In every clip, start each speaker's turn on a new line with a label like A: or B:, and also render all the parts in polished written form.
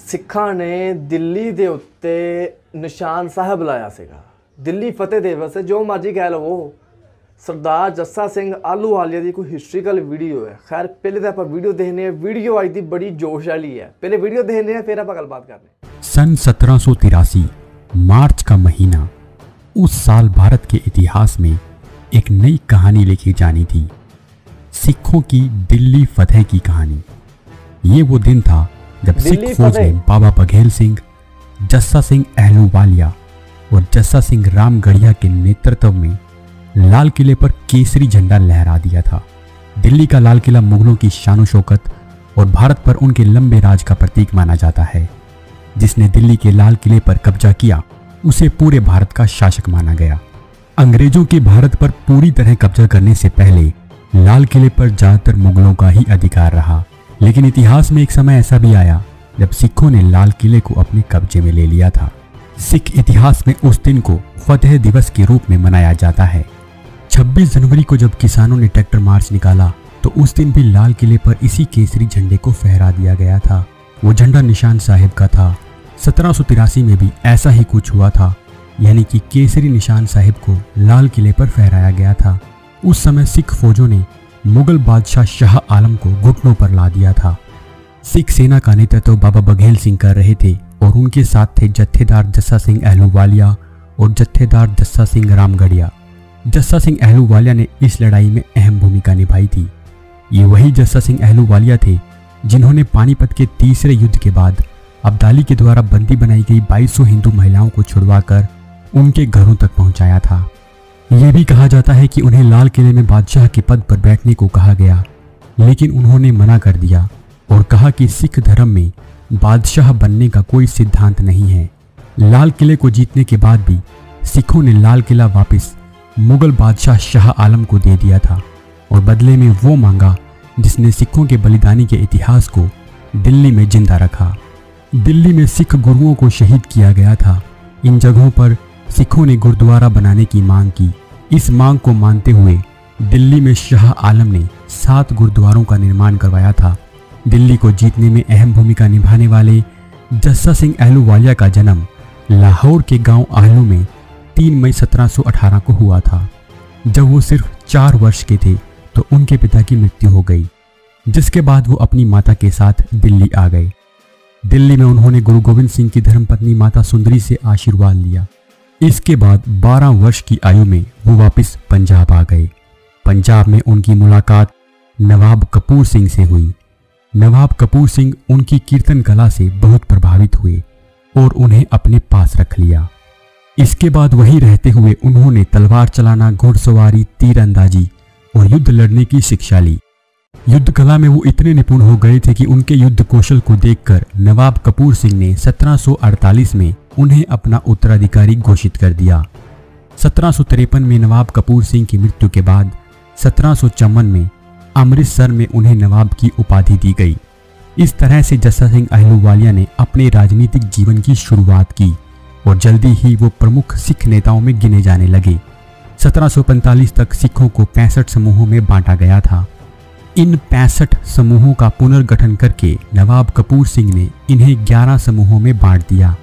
A: ਸਿੱਖਾਂ ਨੇ ਦਿੱਲੀ ਦੇ ਉੱਤੇ ਨਿਸ਼ਾਨ ਸਾਹਿਬ ਲਾਇਆ ਸੀਗਾ। ਦਿੱਲੀ ਫਤਿਹ ਦਿਵਸ ਜੋ ਮਰਜ਼ੀ ਕਹਿ ਲਵੋ। सरदार जस्सा सिंह आहलूवालिया की कोई हिस्टोरिकल वीडियो है। खैर पहले तो आप वीडियो देखने वीडियो आज की बड़ी जोश वाली है। पहले वीडियो देखने फिर आप गलबात करने।
B: सन 1783 मार्च का महीना, उस साल भारत के इतिहास में एक नई कहानी लिखी जानी थी, सिखों की दिल्ली फतेह की कहानी। ये वो दिन था जब सिख फौज ने बाबा बघेल सिंह, जस्सा सिंह आहलूवालिया और जस्सा सिंह रामगढ़िया के नेतृत्व में लाल किले पर केसरी झंडा लहरा दिया था। दिल्ली का लाल किला मुगलों की शान शौकत और भारत पर उनके लंबे राज का प्रतीक माना जाता है। जिसने दिल्ली के लाल किले पर कब्जा किया उसे पूरे भारत का शासक माना गया। अंग्रेजों के भारत पर पूरी तरह कब्जा करने से पहले लाल किले पर ज्यादातर मुगलों का ही अधिकार रहा, लेकिन इतिहास में एक समय ऐसा भी आया जब सिखों ने लाल किले को अपने कब्जे में ले लिया था। सिख इतिहास में उस दिन को फतेह दिवस के रूप में मनाया जाता है। 26 जनवरी को जब किसानों ने ट्रैक्टर मार्च निकाला तो उस दिन भी लाल किले पर इसी केसरी झंडे को फहरा दिया गया था। वो झंडा निशान साहिब का था। 1783 में भी ऐसा ही कुछ हुआ था, यानी कि केसरी निशान साहिब को लाल किले पर फहराया गया था। उस समय सिख फौजों ने मुगल बादशाह शाह आलम को घुटनों पर ला दिया था। सिख सेना का नेतृत्व बाबा बघेल सिंह कर रहे थे और उनके साथ थे जत्थेदार जस्सा सिंह आहलूवालिया और जत्थेदार जस्सा सिंह रामगढ़िया। जस्सा सिंह आहलूवालिया ने इस लड़ाई में अहम भूमिका निभाई थी। ये वही जस्सा सिंह आहलूवालिया थे जिन्होंने पानीपत के तीसरे युद्ध के बाद अब्दाली के द्वारा बंदी बनाई गई 2200 हिंदू महिलाओं को छुड़वाकर उनके घरों तक पहुंचाया था। ये भी कहा जाता है कि उन्हें लाल किले में बादशाह के पद पर बैठने को कहा गया, लेकिन उन्होंने मना कर दिया और कहा कि सिख धर्म में बादशाह बनने का कोई सिद्धांत नहीं है। लाल किले को जीतने के बाद भी सिखों ने लाल किला वापस मुगल बादशाह शाह आलम को दे दिया था और बदले में वो मांगा जिसने सिखों के बलिदानी के इतिहास को दिल्ली में जिंदा रखा। दिल्ली में सिख गुरुओं को शहीद किया गया था। इन जगहों पर सिखों ने गुरुद्वारा बनाने की मांग की। इस मांग को मानते हुए दिल्ली में शाह आलम ने 7 गुरुद्वारों का निर्माण करवाया था। दिल्ली को जीतने में अहम भूमिका निभाने वाले जस्सा सिंह आहलूवालिया का जन्म लाहौर के गांव आहलू में 3 मई 1718 को हुआ था। जब वो सिर्फ 4 वर्ष के थे तो उनके पिता की मृत्यु हो गई, जिसके बाद वो अपनी माता के साथ दिल्ली आ गए। दिल्ली में उन्होंने गुरु गोविंद सिंह की धर्मपत्नी माता सुंदरी से आशीर्वाद लिया। इसके बाद 12 वर्ष की आयु में वो वापस पंजाब आ गए। पंजाब में उनकी मुलाकात नवाब कपूर सिंह से हुई। नवाब कपूर सिंह उनकी कीर्तन कला से बहुत प्रभावित हुए और उन्हें अपने पास रख लिया। इसके बाद वहीं रहते हुए उन्होंने तलवार चलाना, घुड़सवारी, तीरंदाजी और युद्ध लड़ने की शिक्षा ली। युद्ध कला में वो इतने निपुण हो गए थे कि उनके युद्ध कौशल को देखकर नवाब कपूर सिंह ने 1748 में उन्हें अपना उत्तराधिकारी घोषित कर दिया। 1753 में नवाब कपूर सिंह की मृत्यु के बाद 1754 में अमृतसर में उन्हें नवाब की उपाधि दी गई। इस तरह से जस्सा सिंह आहलूवालिया ने अपने राजनीतिक जीवन की शुरुआत की और जल्दी ही वो प्रमुख सिख नेताओं में गिने जाने लगे। 1745 तक सिखों को 65 समूहों में बांटा गया था। इन 65 समूहों का पुनर्गठन करके नवाब कपूर सिंह ने इन्हें 11 समूहों में बांट दिया।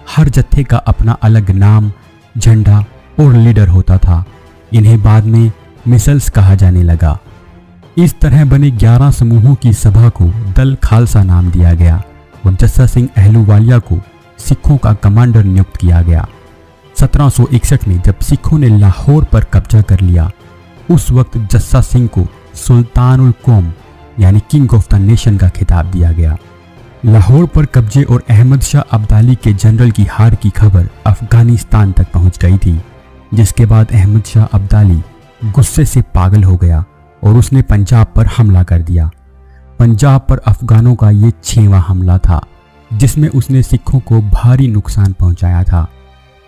B: हर जत्थे का अपना अलग नाम, झंडा और लीडर होता था। इन्हें बाद में मिसल्स कहा जाने लगा। इस तरह बने 11 समूहों की सभा को दल खालसा नाम दिया गया और जस्सा सिंह आहलूवालिया को सिखों का कमांडर नियुक्त किया गया। 1761 में जब सिखों ने लाहौर पर कब्जा कर लिया, उस वक्त जस्सा सिंह को सुल्तानुल कौम यानी किंग ऑफ द नेशन का खिताब दिया गया। लाहौर पर कब्जे और अहमद शाह अब्दाली के जनरल की हार की खबर अफगानिस्तान तक पहुंच गई थी, जिसके बाद अहमद शाह अब्दाली गुस्से से पागल हो गया और उसने पंजाब पर हमला कर दिया। पंजाब पर अफगानों का ये 6वां हमला था, जिसमें उसने सिखों को भारी नुकसान पहुंचाया था।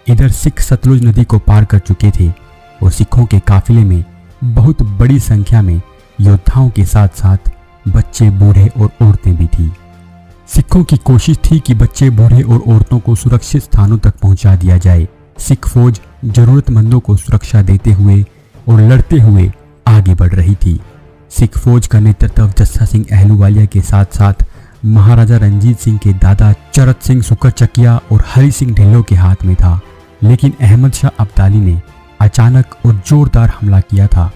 B: इधर सिख सतलुज नदी को पार कर चुके थे और सिखों के काफिले में बहुत बड़ी संख्या में योद्धाओं के साथ साथ बच्चे, बूढ़े और औरतें भी थी। सिखों की कोशिश थी कि बच्चे, बूढ़े और औरतों को सुरक्षित स्थानों तक पहुंचा दिया जाए। सिख फौज जरूरतमंदों को सुरक्षा देते हुए और लड़ते हुए आगे बढ़ रही थी। सिख फौज का नेतृत्व जस्सा सिंह आहलूवालिया के साथ साथ महाराजा रंजीत सिंह के दादा चरत सिंह सुकरचकिया और हरि सिंह ढिल्लों के हाथ में था, लेकिन अहमद शाह अब्दाली ने अचानक और जोरदार हमला किया था।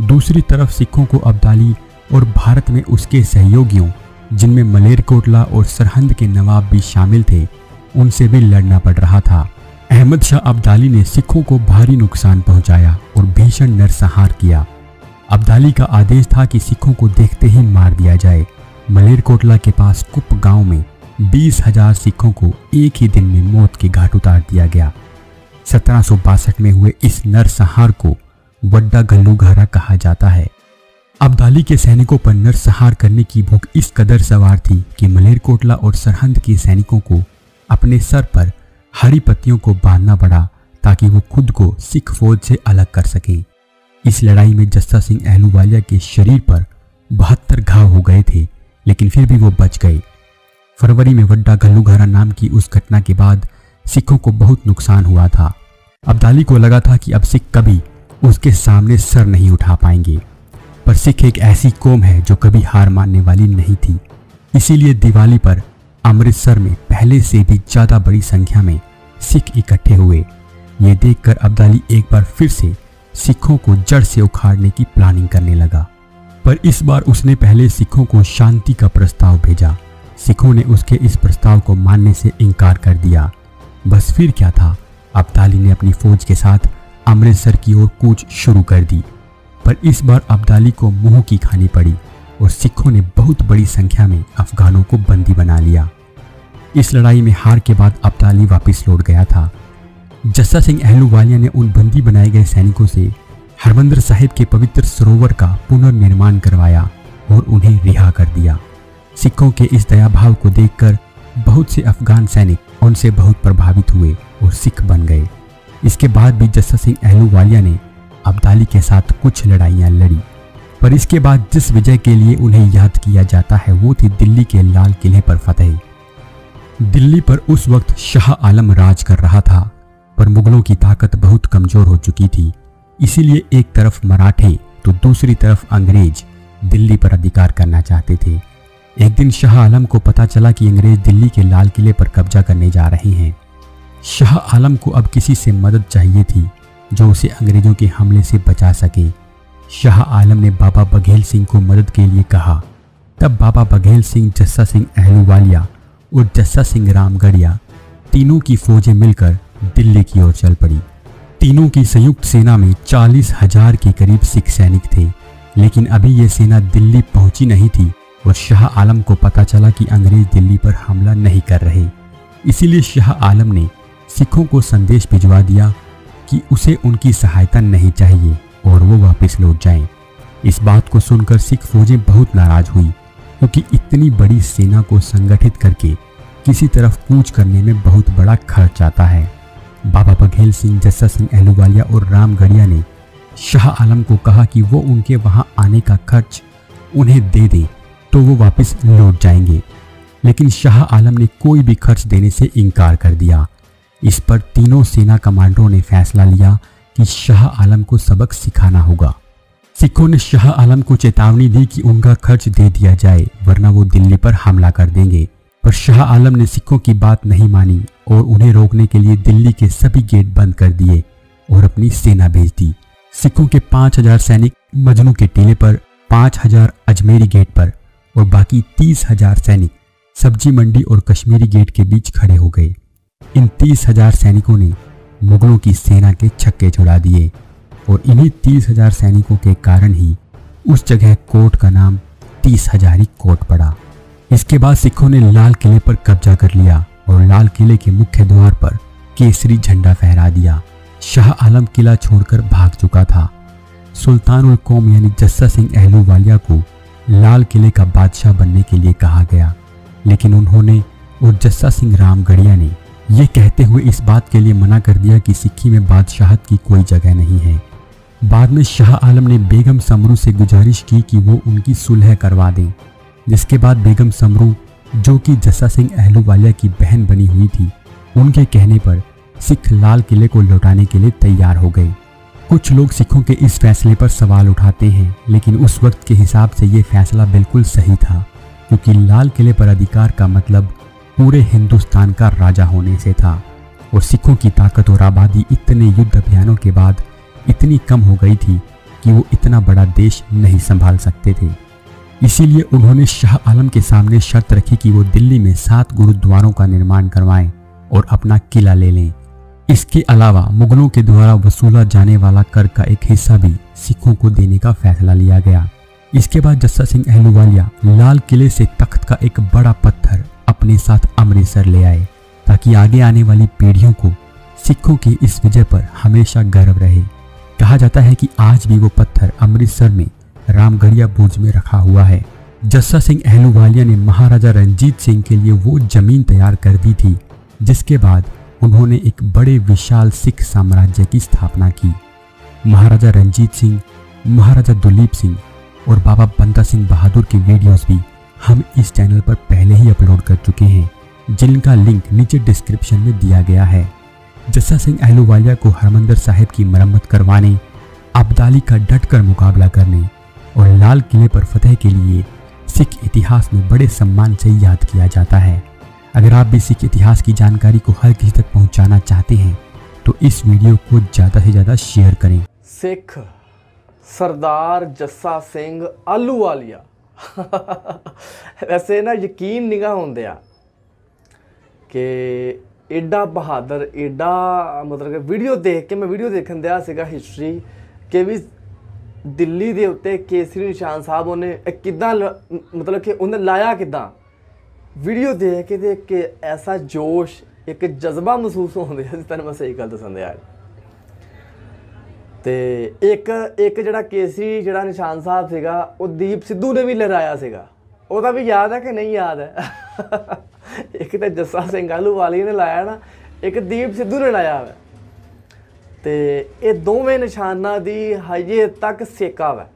B: दूसरी तरफ सिखों को अब्दाली और भारत में उसके सहयोगियों, जिनमें मलेरकोटला और सरहंद के नवाब भी शामिल थे, उनसे भी लड़ना पड़ रहा था। अहमद शाह अब्दाली ने सिखों को भारी नुकसान पहुंचाया और भीषण नरसंहार किया। अब्दाली का आदेश था कि सिखों को देखते ही मार दिया जाए। मलेरकोटला के पास कुप गांव में 20,000 सिखों को एक ही दिन में मौत के घाट उतार दिया गया। 1762 में हुए इस नरसंहार को वड्डा घल्लूघारा कहा जाता है। अब्दाली के सैनिकों पर नरसंहार करने की भूख इस कदर सवार थी कि मलेरकोटला और सरहंद के सैनिकों को अपने सर पर हरी पत्तियों को बांधना पड़ा ताकि वो खुद को सिख फौज से अलग कर सकें। इस लड़ाई में जस्सा सिंह अहलूवालिया के शरीर पर 72 घाव हो गए थे, लेकिन फिर भी वो बच गए। फरवरी में वड्डा घल्लूघारा नाम की उस घटना के बाद सिखों को बहुत नुकसान हुआ था। अब्दाली को लगा था कि अब सिख कभी उसके सामने सर नहीं उठा पाएंगे, पर सिख एक ऐसी कौम है जो कभी हार मानने वाली नहीं थी। इसीलिए दिवाली पर अमृतसर में पहले से भी ज्यादा बड़ी संख्या में सिख इकट्ठे हुए। ये देखकर अब्दाली एक बार फिर से सिखों को जड़ से उखाड़ने की प्लानिंग करने लगा, पर इस बार उसने पहले सिखों को शांति का प्रस्ताव भेजा। सिखों ने उसके इस प्रस्ताव को मानने से इनकार कर दिया। बस फिर क्या था, अब्दाली ने अपनी फौज के साथ अमृतसर की ओर कूच शुरू कर दी, पर इस बार अब्दाली को मुंह की खानी पड़ी और सिखों ने बहुत बड़ी संख्या में अफगानों को बंदी बना लिया। इस लड़ाई में हार के बाद अब्दाली वापस लौट गया था। जस्सा सिंह अहलूवालिया ने उन बंदी बनाए गए सैनिकों से हरमंदिर साहिब के पवित्र सरोवर का पुनर्निर्माण करवाया और उन्हें रिहा कर दिया। सिखों के इस दया भाव को देखकर बहुत से अफगान सैनिक उनसे बहुत प्रभावित हुए और सिख बन गए। इसके बाद भी जस्सा सिंह अहलूवालिया ने अब्दाली के साथ कुछ लड़ाइयां लड़ी, पर इसके बाद जिस विजय के लिए उन्हें याद किया जाता है वो थी दिल्ली के लाल किले पर फतेह। दिल्ली पर उस वक्त शाह आलम राज कर रहा था, पर मुगलों की ताकत बहुत कमजोर हो चुकी थी। इसीलिए एक तरफ मराठे तो दूसरी तरफ अंग्रेज दिल्ली पर अधिकार करना चाहते थे। एक दिन शाह आलम को पता चला कि अंग्रेज दिल्ली के लाल किले पर कब्जा करने जा रहे हैं। शाह आलम को अब किसी से मदद चाहिए थी जो उसे अंग्रेजों के हमले से बचा सके। शाह आलम ने बाबा बघेल सिंह को मदद के लिए कहा। तब बाबा बघेल सिंह, जस्सा सिंह अहलूवालिया और जस्सा सिंह रामगढ़िया तीनों की फौजें मिलकर दिल्ली की ओर चल पड़ी। तीनों की संयुक्त सेना में 40,000 के करीब सिख सैनिक थे, लेकिन अभी यह सेना दिल्ली पहुंची नहीं थी और शाह आलम को पता चला कि अंग्रेज दिल्ली पर हमला नहीं कर रहे। इसीलिए शाह आलम ने सिखों को संदेश भिजवा दिया कि उसे उनकी सहायता नहीं चाहिए और वो वापस लौट जाएं। इस बात को सुनकर सिख फौजें बहुत नाराज हुई, क्योंकि इतनी बड़ी सेना को संगठित करके किसी तरफ कूच करने में बहुत बड़ा खर्च आता है। बाबा बघेल सिंह, जस्सा सिंह अहलूवालिया और रामगढ़िया ने शाह आलम को कहा कि वो उनके वहां आने का खर्च उन्हें दे दे तो वो वापस लौट जाएंगे, लेकिन शाह आलम ने कोई भी खर्च देने से इनकार कर दिया। इस पर तीनों सेना कमांडरों ने फैसला लिया कि शाह आलम को सबक सिखाना होगा। सिखों ने शाह आलम को चेतावनी दी कि उनका खर्च दे दिया जाए, वरना वो दिल्ली पर हमला कर देंगे। पर शाह आलम ने सिखों की बात नहीं मानी और उन्हें रोकने के लिए दिल्ली के सभी गेट बंद कर दिए और अपनी सेना भेज दी। सिखों के 5,000 सैनिक मजनू के टीले पर, 5,000 अजमेरी गेट पर और बाकी 30,000 सैनिक सब्जी मंडी और कश्मीरी गेट के बीच खड़े हो गए। इन 30,000 सैनिकों ने मुगलों की सेना के छक्के छुड़ा दिए और इन्हीं 30,000 सैनिकों के कारण ही उस जगह कोट का नाम 30,000 कोट पड़ा। इसके बाद सिखों ने लाल किले पर कब्जा कर लिया और लाल किले के मुख्य द्वार पर केसरी झंडा फहरा दिया। शाह आलम किला छोड़कर भाग चुका था। सुल्तान उल कौम यानी जस्सा सिंह अहलूवालिया को लाल किले का बादशाह बनने के लिए कहा गया, लेकिन उन्होंने और जस्सा सिंह रामगढ़िया ने ये कहते हुए इस बात के लिए मना कर दिया कि सिक्की में बादशाहत की कोई जगह नहीं है। बाद में शाह आलम ने बेगम समरू से गुजारिश की कि वो उनकी सुलह करवा दें, जिसके बाद बेगम समरू, जो कि जस्सा सिंह अहलूवालिया की बहन बनी हुई थी, उनके कहने पर सिख लाल किले को लौटाने के लिए तैयार हो गए। कुछ लोग सिखों के इस फैसले पर सवाल उठाते हैं, लेकिन उस वक्त के हिसाब से ये फैसला बिल्कुल सही था। क्योंकि लाल किले पर अधिकार का मतलब पूरे हिंदुस्तान का राजा होने से था और सिखों की ताकत और आबादी इतने युद्ध अभियानों के बाद इतनी कम हो गई थी कि वो इतना बड़ा देश नहीं संभाल सकते थे। इसीलिए उन्होंने शाह आलम के सामने शर्त रखी कि वो दिल्ली में 7 गुरुद्वारों का निर्माण करवाएं और अपना किला ले लें। इसके अलावा मुगलों के द्वारा वसूला जाने वाला कर का एक हिस्सा भी सिखों को देने का फैसला लिया गया। इसके बाद जस्सा सिंह अहलूवालिया लाल किले से तख्त का एक बड़ा पत्थर अपने साथ अमृतसर ले आए ताकि आगे आने वाली पीढ़ियों को सिखों की इस विजय पर हमेशा गर्व रहे। कहा जाता है कि आज भी वो पत्थर अमृतसर में रामगढ़िया बुर्ज में रखा हुआ है। जस्सा सिंह अहलूवालिया ने महाराजा रंजीत सिंह के लिए वो जमीन तैयार कर दी थी जिसके बाद उन्होंने एक बड़े विशाल सिख साम्राज्य की स्थापना की। महाराजा रंजीत सिंह, महाराजा दुलीप सिंह और बाबा बंदा सिंह बहादुर की वीडियोस भी हम इस चैनल पर पहले ही अपलोड कर चुके हैं, जिनका लिंक नीचे डिस्क्रिप्शन में दिया गया है। जस्सा सिंह अहलूवालिया को हरमंदिर साहिब की मरम्मत करवाने, अब्दाली का डटकर मुकाबला करने और लाल किले पर फतेह के लिए सिख इतिहास में बड़े सम्मान से याद किया जाता है। अगर आप भी सिख इतिहास की जानकारी को हर किसी तक पहुंचाना चाहते हैं तो इस वीडियो को ज़्यादा से ज़्यादा शेयर करें।
A: सिख सरदार जस्सा सिंह आलूवालिया वैसे ना यकीन नहीं होंदे कि एडा बहादुर, एडा मतलब कि वीडियो देख के मैं वीडियो देखन दिया सीगा हिस्ट्री कि भी दिल्ली दे उत्ते केसरी निशान साहब उन्हें किद्दां मतलब कि उन्हें लाया किद्दां, वीडियो देख के ऐसा जोश, एक जज्बा महसूस होंदे जिस तरह मैं सही गल दसन दिया। ते एक जड़ा केसरी जड़ा निशान साहब सीगा वो दीप सिद्धू ने भी लहराया सीगा, ਉਹਦਾ भी याद है कि नहीं याद है। एक तो जस्सा सिंह आलूवालिया ने लाया ना, एक दीप सिद्धू ने लाया है। तो ये दोवें निशाना दी हजे तक सेका वा,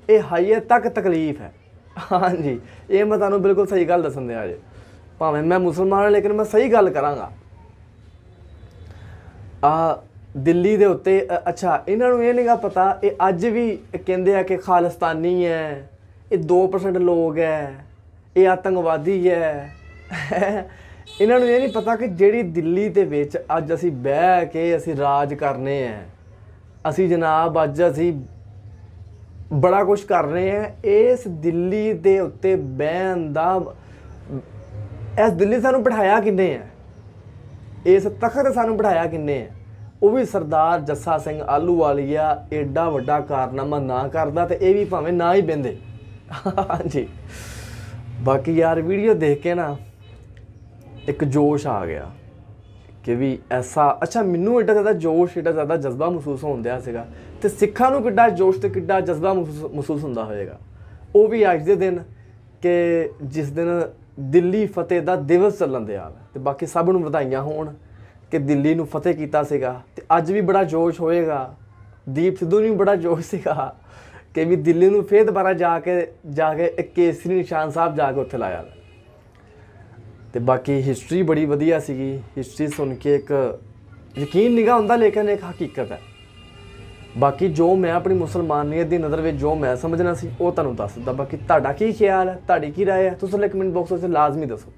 A: ये हजे तक तकलीफ है। हाँ जी, ये मैं तुहानूं बिल्कुल सही गल दसन दिया जे, भावें मैं मुसलमान लेकिन मैं सही गल करांगा। दिल्ली दे उत्ते अच्छा इन्हां नूं ये नहीं पता, ये अज भी कहंदे आ कि खालिस्तानी है, ये 2% लोग है, ये आतंकवादी है। इन्हां नूं ये नहीं पता कि जिहड़ी दिल्ली दे विच अज असीं बह के असीं राज करने हैं, असीं जनाब अज असीं बड़ा कुछ कर रहे हैं। इस दिल्ली दे उत्ते बहन दा, इस दिल्ली सानूं बिठाया किन्ने है, इस तखत सानूं बिठाया किन्ने है, वो भी सरदार जस्सा सिंह आलूवालिया एडा वड्डा कारनामा ना करदा ते ये भी भावें ना ही बहिंदे। हाँ जी, बाकी यार वीडियो देख के ना एक जोश आ गया कि भी ऐसा अच्छा मैनू एडा ज़्यादा जोश, एडा ज़्यादा जज्बा महसूस होंदिया सीगा ते सिखां नूं किड्डा जोश ते किड्डा जज्बा महसूस होंदा होएगा। वो भी अज दे दिन कि जिस दिन दिल्ली फतेह दा दिवस चलन दिया। ते बाकी सब नूं वधाइयां होण कि दिल्ली नूं फतेह कीता सीगा ते अज भी बड़ा जोश होएगा। दीप सिद्धू नूं भी बड़ा जोश सीगा कि भी दिल्ली नूं फिर दोबारा जाके एक केसरी निशान साहब जाके उत्थे लाया। तो बाकी हिस्ट्री बड़ी वधिया सीगी, हिस्ट्री सुन के एक यकीन नहीं होंदा लेकिन एक हकीकत है। बाकी जो मैं अपनी मुसलमानियत की नज़र में जो मैं समझना सी वो तुहानूं दस दित्ता। बाकी तुहाडा की ख्याल है, तुहाडी की राय है, तुसीं कमेंट बॉक्स में लाजमी दसो।